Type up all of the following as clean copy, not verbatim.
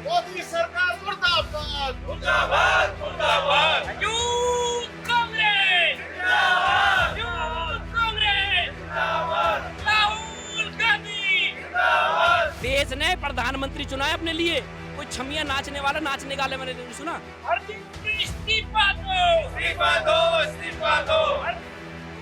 मोदी सरकार मुर्दाबाद मुर्दाबाद मुर्दाबाद यूथ कांग्रेस जिंदाबाद यूथ कांग्रेस जिंदाबाद राहुल गांधी जिंदाबाद। देश ने प्रधानमंत्री चुना है अपने लिए, कोई छमिया नाचने वाला नाचने वाले मैंने नहीं सुना। इस्तीफा दो इस्तीफा दो इस्तीफा दो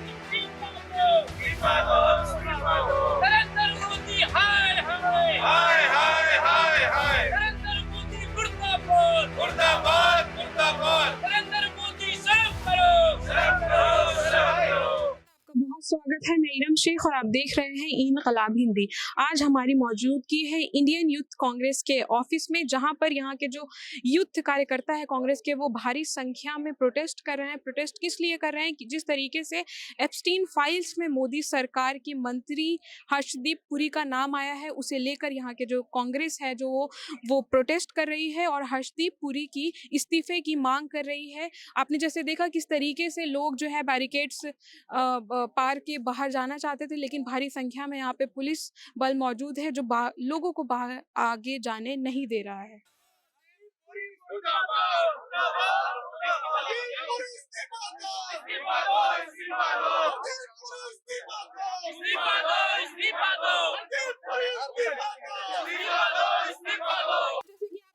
इस्तीफा दो इस्तीफा दो इस्तीफा दो। नरेंद्र मोदी हाय हाय हाय हाय हाय हाय नरेंद्र मोदी मुर्दाबाद मुर्दाबाद मुर्दाबाद। नरेंद्र मोदी शर्म करो शर्म करो शर्म करो। आपका बहुत स्वागत है। मैं इरम शेख और आप देख रहे हैं इनकलाब हिंदी। आज हमारी मौजूदगी है इंडियन यूथ कांग्रेस के ऑफिस में, जहां पर यहाँ के जो यूथ कार्यकर्ता है कांग्रेस के, वो भारी संख्या में प्रोटेस्ट कर रहे हैं। प्रोटेस्ट किस लिए कर रहे हैं कि जिस तरीके से एप्स्टीन फाइल्स में मोदी सरकार की मंत्री हर्षदीप पुरी का नाम आया है, उसे लेकर यहाँ के जो कांग्रेस है जो वो प्रोटेस्ट कर रही है और हर्षदीप पुरी की इस्तीफे की मांग कर रही है। आपने जैसे देखा किस तरीके से लोग जो है बैरिकेड्स पार के बाहर जाना चाहते थे, लेकिन भारी संख्या में यहाँ पे पुलिस बल मौजूद है जो लोगों को बाहर आगे जाने नहीं दे रहा है।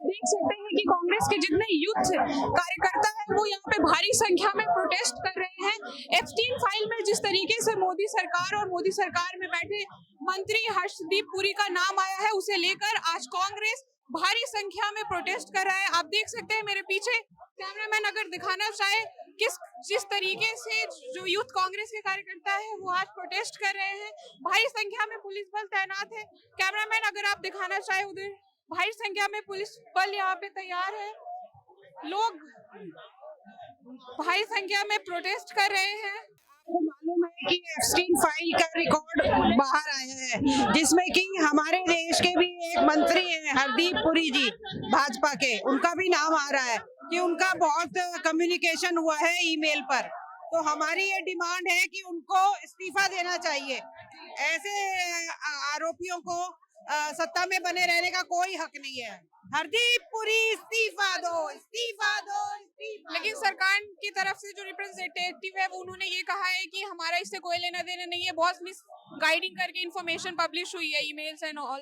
देख सकते हैं कि कांग्रेस के जितने यूथ कार्यकर्ता हैं वो यहाँ पे भारी संख्या में प्रोटेस्ट कर रहे हैं। एप्स्टीन फाइल में जिस तरीके से मोदी सरकार और मोदी सरकार में बैठे मंत्री हर्षदीप पुरी का नाम आया है, उसे लेकर आज कांग्रेस भारी संख्या में प्रोटेस्ट कर रहा है। आप देख सकते हैं मेरे पीछे कैमरामैन अगर दिखाना चाहे जिस तरीके से जो यूथ कांग्रेस के कार्यकर्ता है वो आज प्रोटेस्ट कर रहे हैं। भारी संख्या में पुलिस बल तैनात है। कैमरामैन अगर आप दिखाना चाहे उधर भारी संख्या में पुलिस बल यहाँ पे तैयार है। लोग भारी संख्या में प्रोटेस्ट कर रहे हैं। आपको मालूम है कि एप्स्टीन फाइल का रिकॉर्ड बाहर आया है, जिसमें कि हमारे देश के भी एक मंत्री हैं हरदीप पुरी जी भाजपा के, उनका भी नाम आ रहा है कि उनका बहुत कम्युनिकेशन हुआ है ईमेल पर। तो हमारी ये डिमांड है कि उनको इस्तीफा देना चाहिए। ऐसे आरोपियों को सत्ता में बने रहने का कोई हक नहीं है। हरदीप पुरी इस्तीफा दो इस्तीफा दो इस्तीफा। लेकिन सरकार की तरफ से जो रिप्रेजेंटेटिव है वो उन्होंने ये कहा है कि हमारा इससे कोई लेना देना नहीं है। बहुत मिस गाइडिंग करके इन्फॉर्मेशन पब्लिश हुई है, ईमेल्स एंड ऑल।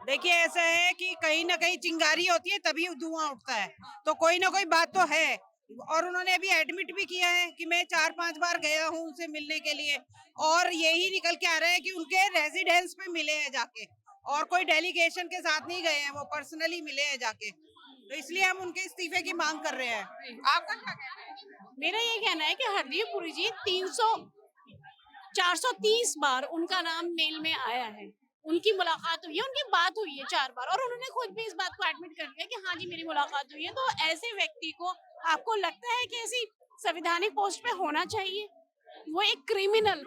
देखिए ऐसा है कि कहीं ना कहीं चिंगारी होती है तभी धुआं उठता है, तो कोई ना कोई बात तो है। और उन्होंने अभी एडमिट भी किया है कि मैं 4-5 बार गया हूँ उनसे मिलने के लिए, और यही निकल के आ रहा है कि उनके रेजिडेंस पे मिले हैं जाके, और कोई डेलीगेशन के साथ नहीं गए हैं, वो पर्सनली मिले हैं जाके। तो इसलिए हम उनके इस्तीफे की मांग कर रहे हैं। आपका क्या कहना है? मेरा ये कहना है कि हरदीप पुरी जी 430 बार उनका नाम मेल में आया है, उनकी मुलाकात हुई है, उनकी बात हुई है 4 बार, और उन्होंने खुद भी इस बात को एडमिट कर लिया कि हाँ जी मेरी मुलाकात हुई है। तो ऐसे व्यक्ति को आपको लगता है कि ऐसी संवैधानिक पोस्ट पे होना चाहिए? वो एक क्रिमिनल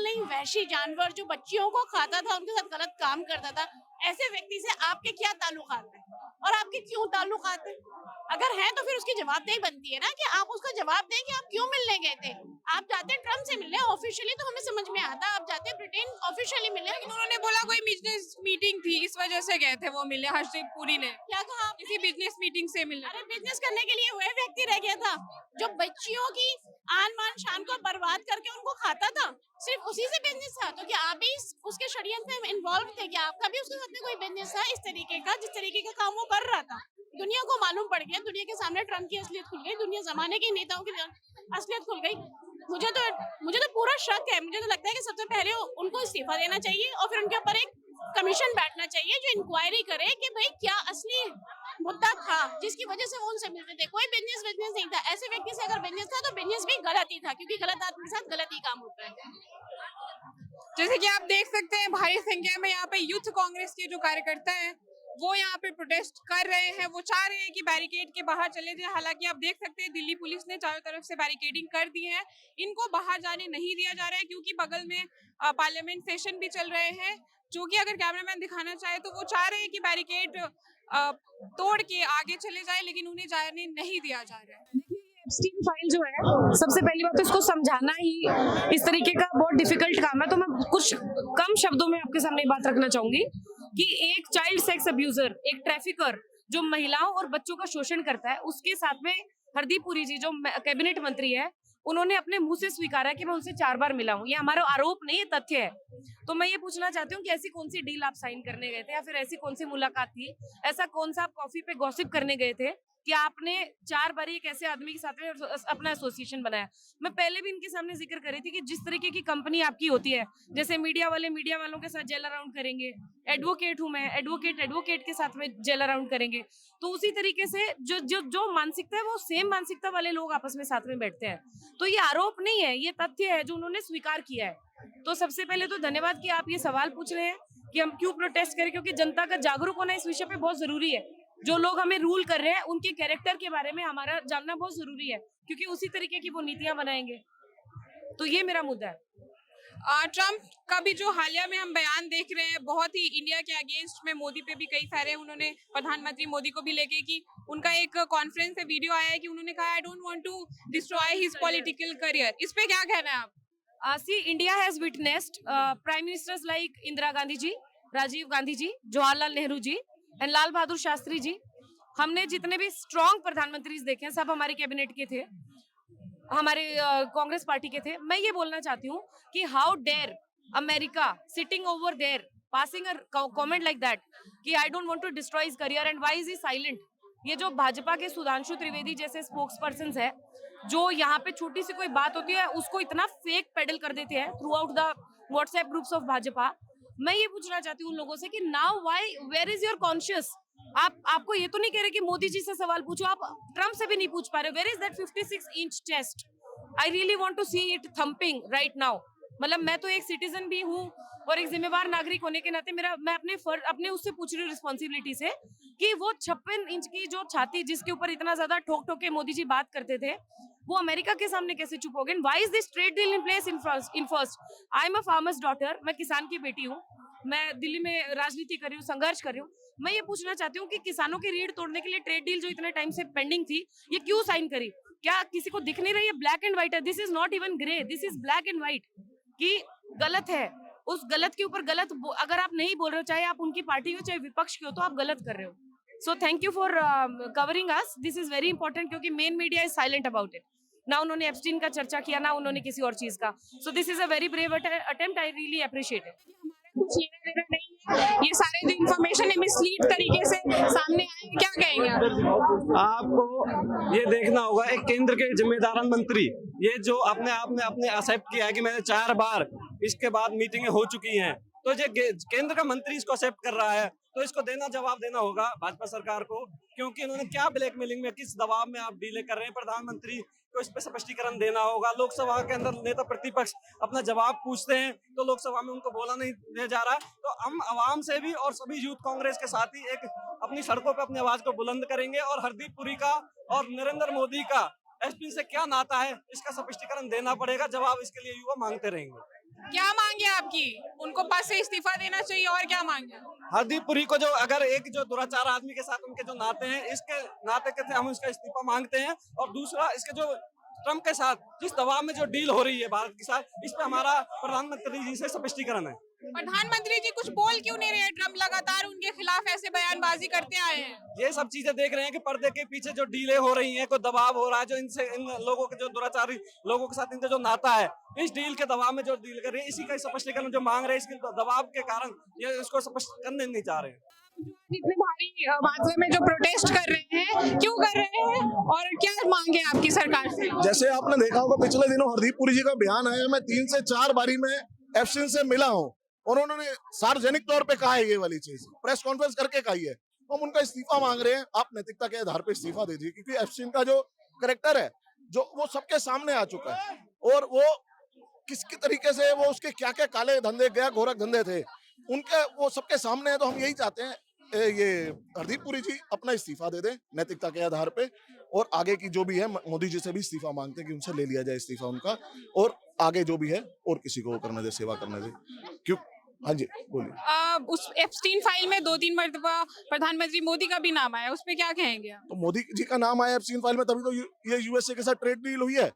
नहीं, वहशी जानवर जो बच्चियों को खाता था, उनके साथ गलत काम करता था, ऐसे व्यक्ति से आपके क्या ताल्लुकात है और आपके क्यों ताल्लुकात है? अगर है तो फिर उसकी जवाबदेही बनती है ना कि आप उसका जवाब दें कि आप क्यों मिलने गए थे। आप जाते ट्रम्प से मिलने ऑफिशियली तो हमें समझ में आता, आप जाते ब्रिटेन ऑफिशियली मिलने। उन्होंने बोला कोई बिजनेस मीटिंग थी, इस वजह से गए थे वो मिलने। हर्षदीप पुरी ने क्या कहा आपने? किसी बिजनेस मीटिंग से मिलने। अरे बिजनेस करने के लिए वह व्यक्ति रह गया था जो बच्चियों की आन मान शान को बर्बाद करके उनको खाता था, सिर्फ उसी से बिजनेस था। तो क्या आप भी उसके षड्यंत्र में इन्वॉल्व थे? क्या आपका भी उसके साथ में कोई बिजनेस था इस तरीके का, जिस तरीके का काम वो कर रहा था? दुनिया को मालूम पड़ गया, दुनिया के सामने ट्रम्प की असलियत खुल गई, दुनिया जमाने के नेताओं की असलियत खुल गई। मुझे तो पूरा शक है। मुझे तो लगता है कि सबसे पहले उनको इस्तीफा देना चाहिए और फिर उनके ऊपर एक कमीशन बैठना चाहिए जो इंक्वायरी करे कि भाई क्या असली मुद्दा था जिसकी वजह से वो उनसे मिलते थे। कोई बिजनेस नहीं था। ऐसे व्यक्ति से अगर बिजनेस था तो बिजनेस भी गलत ही था, क्योंकि गलत आदमी के साथ गलत ही काम होता है। जैसे कि आप देख सकते हैं भारी संख्या में यहाँ पे यूथ कांग्रेस के जो कार्यकर्ता हैं वो यहाँ पे प्रोटेस्ट कर रहे हैं। वो चाह रहे हैं कि बैरिकेड के बाहर चले जाए। हालांकि आप देख सकते हैं दिल्ली पुलिस ने चारों तरफ से बैरिकेडिंग कर दी है, इनको बाहर जाने नहीं दिया जा रहा है, क्योंकि बगल में पार्लियामेंट सेशन भी चल रहे हैं, जो कि अगर कैमरामैन दिखाना चाहे तो वो चाह रहे हैं कि बैरिकेड तोड़ के आगे चले जाए, लेकिन उन्हें जाने नहीं दिया जा रहा है। एप्स्टीन फाइल जो है, सबसे पहली बात तो इसको समझाना ही इस तरीके का बहुत डिफिकल्ट काम है। तो मैं कुछ कम शब्दों में आपके सामने बात रखना चाहूंगी कि एक चाइल्ड सेक्स अब्यूजर, एक ट्रैफिकर जो महिलाओं और बच्चों का शोषण करता है, उसके साथ में हरदीप पुरी जी जो कैबिनेट मंत्री है, उन्होंने अपने मुंह से स्वीकारा कि मैं उनसे 4 बार मिला हूँ। ये हमारा आरोप नहीं, ये तथ्य है। तो मैं ये पूछना चाहती हूँ कि ऐसी कौन सी डील आप साइन करने गए थे, या फिर ऐसी कौन सी मुलाकात थी, ऐसा कौन सा आप कॉफी पे गॉसिप करने गए थे कि आपने 4 बार एक ऐसे आदमी के साथ में अपना एसोसिएशन बनाया। मैं पहले भी इनके सामने जिक्र कर रही थी कि जिस तरीके की कंपनी आपकी होती है, जैसे मीडिया वाले मीडिया वालों के साथ जेल अराउंड करेंगे, एडवोकेट हूं मैं, एडवोकेट के साथ में जेल अराउंड करेंगे, तो उसी तरीके से जो मानसिकता है वो सेम मानसिकता वाले लोग आपस में साथ में बैठते हैं। तो ये आरोप नहीं है, ये तथ्य है जो उन्होंने स्वीकार किया है। तो सबसे पहले तो धन्यवाद कि आप ये सवाल पूछ रहे हैं कि हम क्यों प्रोटेस्ट करें, क्योंकि जनता का जागरूक होना इस विषय पे बहुत जरूरी है। जो लोग हमें रूल कर रहे हैं उनके कैरेक्टर के बारे में हमारा जानना बहुत जरूरी है, क्योंकि उसी तरीके की वो नीतियां बनाएंगे। तो ये मेरा मुद्दा है। ट्रम्प का भी जो हालिया में हम बयान देख रहे हैं, बहुत ही इंडिया के अगेंस्ट में, मोदी पे भी कई सारे उन्होंने प्रधानमंत्री मोदी को भी लेके कि उनका एक कॉन्फ्रेंस से वीडियो आया है कि उन्होंने कहा I don't want to destroy his political career. इस पे क्या कहना है आप? See, India has witnessed prime ministers like Indira Gandhi ji, Rajiv Gandhi ji, Jawaharlal Nehru ji and Lal Bahadur Shastri ji. हमने जितने भी स्ट्रॉन्ग प्रधानमंत्री देखे हैं, सब हमारे कैबिनेट के थे, हमारे कांग्रेस पार्टी के थे। मैं ये बोलना चाहती हूँ कि how dare America sitting over there passing a comment like that कि I don't want to destroy his career and why is he silent. ये जो भाजपा के सुधांशु त्रिवेदी जैसे स्पोक्स पर्सन है, जो यहाँ पे छोटी सी कोई बात होती है उसको इतना फेक पेडल कर देते हैं throughout the WhatsApp groups of Bhajpa. मैं ये पूछना चाहती हूँ उन लोगों से कि now why, where is your conscious? आपको ये तो नहीं कह रहे कि मोदी जी से सवाल पूछो, आप ट्रम्प से भी नहीं पूछ पा रहे। Where is that 56 inch chest? I really want to see it thumping right now. मतलब मैं तो एक सिटीजन भी हूँ और एक जिम्मेवार नागरिक होने के नाते मैं अपने उससे पूछ रही हूँ रिस्पॉन्सिबिलिटी से कि वो 56 इंच की जो छाती जिसके ऊपर इतना ज्यादा ठोक ठोक के मोदी जी बात करते थे, वो अमेरिका के सामने कैसे चुप हो गए? Why is this trade deal in place in first? I am a farmers daughter, मैं किसान की बेटी हूँ, मैं दिल्ली में राजनीति कर रही हूँ, संघर्ष कर रही हूँ। मैं ये पूछना चाहती हूँ कि किसानों की रीढ़ तोड़ने के लिए ट्रेड डील जो इतने टाइम से पेंडिंग थी, ये क्यों साइन करी? क्या किसी को दिख नहीं रही है? ब्लैक एंड व्हाइट है, this is not even grey, this is black and white कि गलत है। उस गलत के ऊपर गलत अगर आप नहीं बोल रहे हो, चाहे आप उनकी पार्टी हो चाहे विपक्ष के हो, तो आप गलत कर रहे हो। So thank you for covering us, this is very important, क्योंकि main media is silent about it. ना उन्होंने एप्स्टीन का चर्चा किया, ना उन्होंने किसी और चीज का। So this is a very brave attempt, I really appreciate it. कुछ लेना देना नहीं है, ये सारे जो इन्फॉर्मेशन है मिसलीड तरीके से सामने आए, क्या कहेंगे आप? आपको ये देखना होगा, एक केंद्र के जिम्मेदार मंत्री ये जो अपने आप में अपने एक्सेप्ट किया है कि मैंने 4 बार इसके बाद मीटिंगें हो चुकी हैं, तो ये केंद्र का मंत्री इसको एक्सेप्ट कर रहा है, तो इसको जवाब देना होगा भाजपा सरकार को, क्योंकि इन्होंने क्या ब्लैकमेलिंग में, किस दबाव में आप डीले कर रहे हैं। प्रधानमंत्री को इस पर स्पष्टीकरण देना होगा। लोकसभा के अंदर नेता प्रतिपक्ष अपना जवाब पूछते हैं तो लोकसभा में उनको बोला नहीं दिया जा रहा। तो हम आवाम से भी और सभी यूथ कांग्रेस के साथ ही एक अपनी सड़कों पर अपनी आवाज को बुलंद करेंगे और हरदीप पुरी का और नरेंद्र मोदी का एसपी से क्या नाता है, इसका स्पष्टीकरण देना पड़ेगा। जवाब इसके लिए युवा मांगते रहेंगे। क्या मांगे आपकी? उनको पद से इस्तीफा देना चाहिए, और क्या मांगे? हरदीप पुरी को जो अगर एक जो दुराचार आदमी के साथ उनके जो नाते हैं, इसके नाते के हम इसका इस्तीफा मांगते हैं। और दूसरा, इसके जो ट्रम्प के साथ जिस दबाव में जो डील हो रही है भारत के साथ, इस पे हमारा प्रधानमंत्री जी से स्पष्टीकरण है। प्रधानमंत्री जी कुछ बोल क्यों नहीं रहे? ट्रम्प लगातार उनके खिलाफ ऐसे बयानबाजी करते आए हैं। ये सब चीजें देख रहे हैं कि पर्दे के पीछे जो डीलें हो रही हैं, कोई दबाव हो रहा है, जो इन लोगों के जो दुराचारी लोगों के साथ इनका जो नाता है, इस डील के दबाव में जो डील कर रहे हैं, इसी का स्पष्टीकरण जो मांग रहे हैं, इसके दबाव के कारण ये इसको स्पष्ट करने नहीं चाह रहे हैं। इतने भारी मात्रा में जो प्रोटेस्ट कर रहे हैं, क्यों कर रहे हैं और क्या मांगे आपकी सरकार से? जैसे आपने देखा होगा पिछले दिनों हरदीप पुरी जी का बयान आया, मैं 3 से 4 बारी में एप्स्टीन से मिला हूँ और उन्होंने सार्वजनिक तौर पे कहा है ये वाली चीज, प्रेस कॉन्फ्रेंस करके कही है। तो हम उनका इस्तीफा मांग रहे हैं। आप नैतिकता के आधार पर इस्तीफा दीजिए, क्योंकि एप्स्टीन का जो कैरेक्टर है जो वो सबके सामने आ चुका है और वो किसके तरीके से वो उसके क्या क्या काले धंधे, गया गोरख धंधे थे, उनके वो सबके सामने है। तो हम यही चाहते हैं ये हरदीप पुरी जी अपना इस्तीफा दे दें नैतिकता के आधार पे, और आगे की जो भी है मोदी जी से भी इस्तीफा मांगते हैं कि उनसे ले लिया जाए इस्तीफा उनका, और आगे जो भी है और किसी को करने दे, सेवा करने दे। क्यों? हाँ जी बोलिए। उस एप्स्टीन फाइल में 2-3 मर्तबा प्रधानमंत्री मोदी का भी नाम आया, उस पे क्या कहेंगे आप? तो मोदी जी का नाम आया एप्स्टीन फाइल में, तभी तो ये यूएसए के साथ ट्रेड डील हुई है।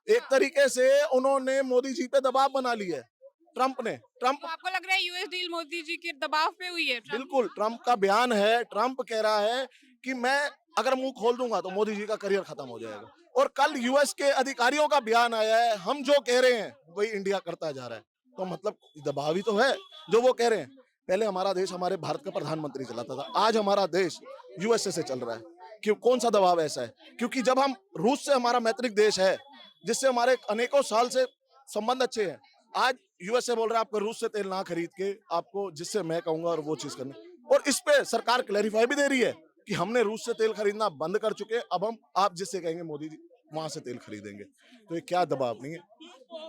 एक तरीके से उन्होंने मोदी जी पे दबाव बना लिया है ट्रंप ने। ट्रंप, तो आपको लग रहा है यूएस डील मोदी जी के दबाव पे हुई है? बिल्कुल ट्रंप का बयान है, ट्रंप कह रहा है कि मैं अगर मुंह खोल दूंगा तो मोदी जी का करियर खत्म हो जाएगा। और कल यूएस के अधिकारियों का बयान आया है, हम जो कह रहे हैं वही इंडिया करता जा रहा है। तो मतलब दबाव ही तो है जो वो कह रहे हैं। पहले हमारा देश हमारे भारत का प्रधानमंत्री चलाता था, आज हमारा देश यूएसए से चल रहा है। क्यों, कौन सा दबाव ऐसा है? क्योंकि जब हम रूस से, हमारा मैत्रिक देश है जिससे हमारे अनेकों साल से संबंध अच्छे हैं, आज यूएसए बोल रहा है आपको रूस से तेल ना खरीद के आपको जिससे मैं कहूंगा और वो चीज करनी। और इस पे सरकार क्लैरिफाई भी दे रही है कि हमने रूस से तेल खरीदना बंद कर चुके, अब हम आप जिससे कहेंगे मोदी जी वहां से तेल खरीदेंगे। तो ये क्या दबाव नहीं है?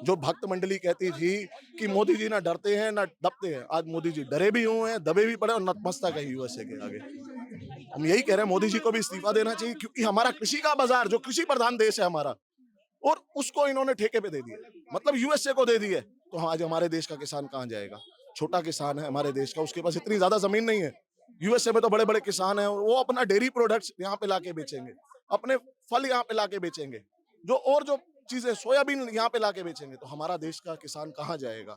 जो भक्त मंडली कहती थी कि मोदी जी ना डरते हैं ना दबते हैं, आज मोदी जी डरे भी हुए हैं, दबे भी पड़े और नतमस्तक है यूएसए के आगे। हम यही कह रहे हैं मोदी जी को भी इस्तीफा देना चाहिए, क्योंकि हमारा कृषि का बाजार, जो कृषि प्रधान देश है हमारा, और उसको इन्होंने ठेके पे दे दिया, मतलब यूएसए को दे दिया। तो आज हमारे देश का किसान कहाँ जाएगा? छोटा किसान है हमारे देश का, उसके पास इतनी ज्यादा जमीन नहीं है। यूएसए में तो बड़े बड़े किसान हैं और वो अपना डेयरी प्रोडक्ट्स यहाँ पे लाके बेचेंगे, अपने फल यहाँ पे लाके बेचेंगे, जो चीजें सोयाबीन यहाँ पे लाके बेचेंगे। तो हमारा देश का किसान कहाँ जाएगा?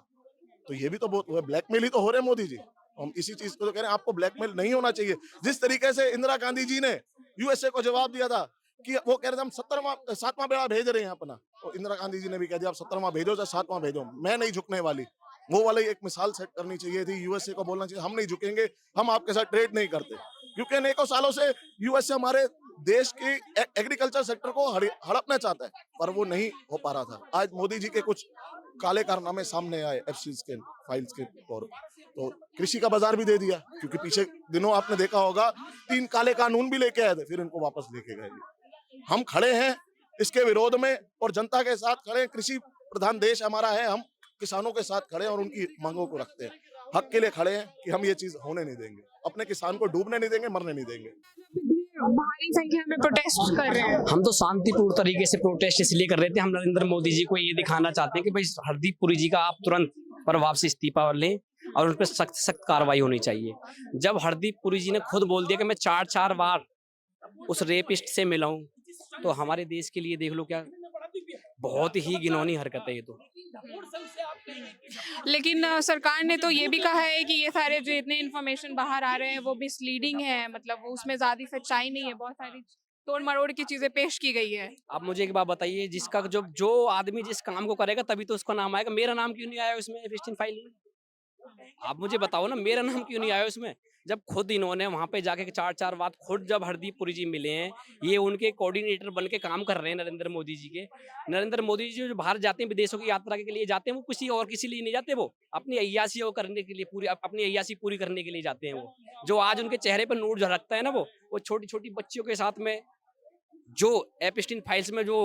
तो ये भी तो बहुत ब्लैकमेल ही तो हो रहे हैं मोदी जी। हम इसी चीज को तो कह रहे हैं, आपको ब्लैकमेल नहीं होना चाहिए। जिस तरीके से इंदिरा गांधी जी ने यूएसए को जवाब दिया था कि वो कह रहे थे हम 7वां बेड़ा भेज रहे हैं अपना, तो इंदिरा गांधी जी ने भी कह दिया आप 17वां भेजो चाहे 7वां भेजो, मैं नहीं झुकने वाली। वो वाली एक मिसाल सेट करनी चाहिए थी, यूएसए को बोलना चाहिए हम नहीं झुकेंगे, हम आपके साथ ट्रेड नहीं करते। क्योंकि अनेकों सालों से यूएसए हमारे देश की एग्रीकल्चर सेक्टर को हड़पना चाहता है, पर वो नहीं हो पा रहा था। आज मोदी जी के कुछ काले कारनामे सामने आए एफसीज के फाइल्स के तौर, तो कृषि का बाजार भी दे दिया। क्योंकि पीछे दिनों आपने देखा होगा 3 काले कानून भी लेके आए थे, फिर इनको वापस लेके गए। हम खड़े हैं इसके विरोध में और जनता के साथ खड़े हैं। कृषि प्रधान देश हमारा है, हम किसानों के साथ खड़े हैं और उनकी मांगों को रखते हैं, हक के लिए खड़े हैं कि हम ये चीज होने नहीं देंगे, अपने किसान को डूबने नहीं देंगे, मरने नहीं देंगे। भारी संख्या में प्रोटेस्ट कर रहे हैं। हम तो शांतिपूर्ण तरीके से प्रोटेस्ट इसलिए कर रहे थे, हम नरेंद्र मोदी जी को ये दिखाना चाहते हैं कि भाई हरदीप पुरी जी का आप तुरंत प्रभाव से इस्तीफा लें और उन पर सख्त सख्त कार्रवाई होनी चाहिए। जब हरदीप पुरी जी ने खुद बोल दिया कि मैं 4 बार उस रेपिस्ट से मिला हूं, तो हमारे देश के लिए देख लो क्या बहुत ही घिनौनी हरकत है ये तो। लेकिन सरकार ने तो ये भी कहा है कि ये सारे जो इतने इन्फॉर्मेशन बाहर आ रहे हैं वो मिसलीडिंग है, मतलब वो उसमें ज्यादा सच्चाई नहीं है, बहुत सारी तोड़ मरोड़ की चीजें पेश की गई है। आप मुझे एक बात बताइए, जिसका जो आदमी जिस काम को करेगा तभी तो उसका नाम आएगा। मेरा नाम क्यों नहीं आया उसमें एप्स्टीन फाइल में? आप मुझे बताओ ना, मेरा नाम क्यों नहीं आया उसमें? जब खुद इन्होंने वहां पे जाके 4 बार खुद जब हरदीप पुरी जी मिले हैं, ये उनके कोऑर्डिनेटर बन के काम कर रहे हैं नरेंद्र मोदी जी के। नरेंद्र मोदी जी जो बाहर जाते हैं विदेशों की यात्रा के लिए जाते हैं, वो किसी लिए नहीं जाते, वो अपनी अय्यासी करने के लिए अपनी अय्यासी पूरी करने के लिए जाते हैं। वो जो आज उनके चेहरे पर नूर झलकता है ना, वो छोटी छोटी बच्चियों के साथ में जो एप्स्टीन फाइल्स में जो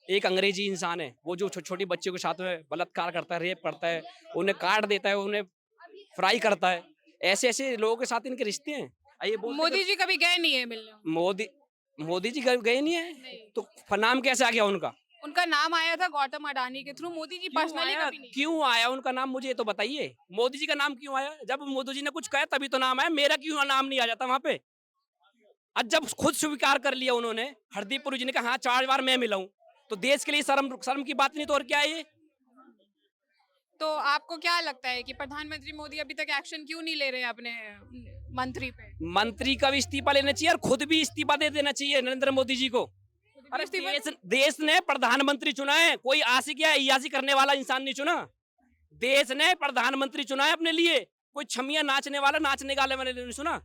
एक अंग्रेजी इंसान है, वो जो छोटी बच्चियों के साथ में बलात्कार करता है, रेप करता है, उन्हें काट देता है, उन्हें फ्राई करता है, ऐसे लोगों के साथ इनके रिश्ते हैं। ये मोदी जी कभी गए नहीं है मिलने? मोदी जी गए नहीं है नहीं। तो नाम कैसे आ गया उनका? उनका नाम आया था गौतम अडानी के थ्रू, मोदी जी पर्सनली कभी नहीं। क्यों आया उनका नाम, मुझे तो बताइए। मोदी जी का नाम क्यों आया? जब मोदी जी ने कुछ कहा तभी तो नाम आया, मेरा क्यों नाम नहीं आ जाता वहां पे? आज जब खुद स्वीकार कर लिया उन्होंने, हरदीप पुरी जी ने कहा हाँ 4 बार मैं मिला हूं, तो देश के लिए शर्म की बात नहीं तो और क्या है ये? तो आपको क्या लगता है कि प्रधानमंत्री मोदी अभी तक एक्शन क्यों नहीं ले रहे हैं अपने मंत्री पे? मंत्री का भी इस्तीफा लेना चाहिए और खुद भी इस्तीफा दे देना चाहिए नरेंद्र मोदी जी को। अरे देश ने प्रधानमंत्री चुना है, कोई आशिक या अय्यासी करने वाला इंसान नहीं चुना। देश ने प्रधानमंत्री चुना है अपने लिए, कोई छमिया नाचने वाला नाचने वाले मैंने नहीं सुना।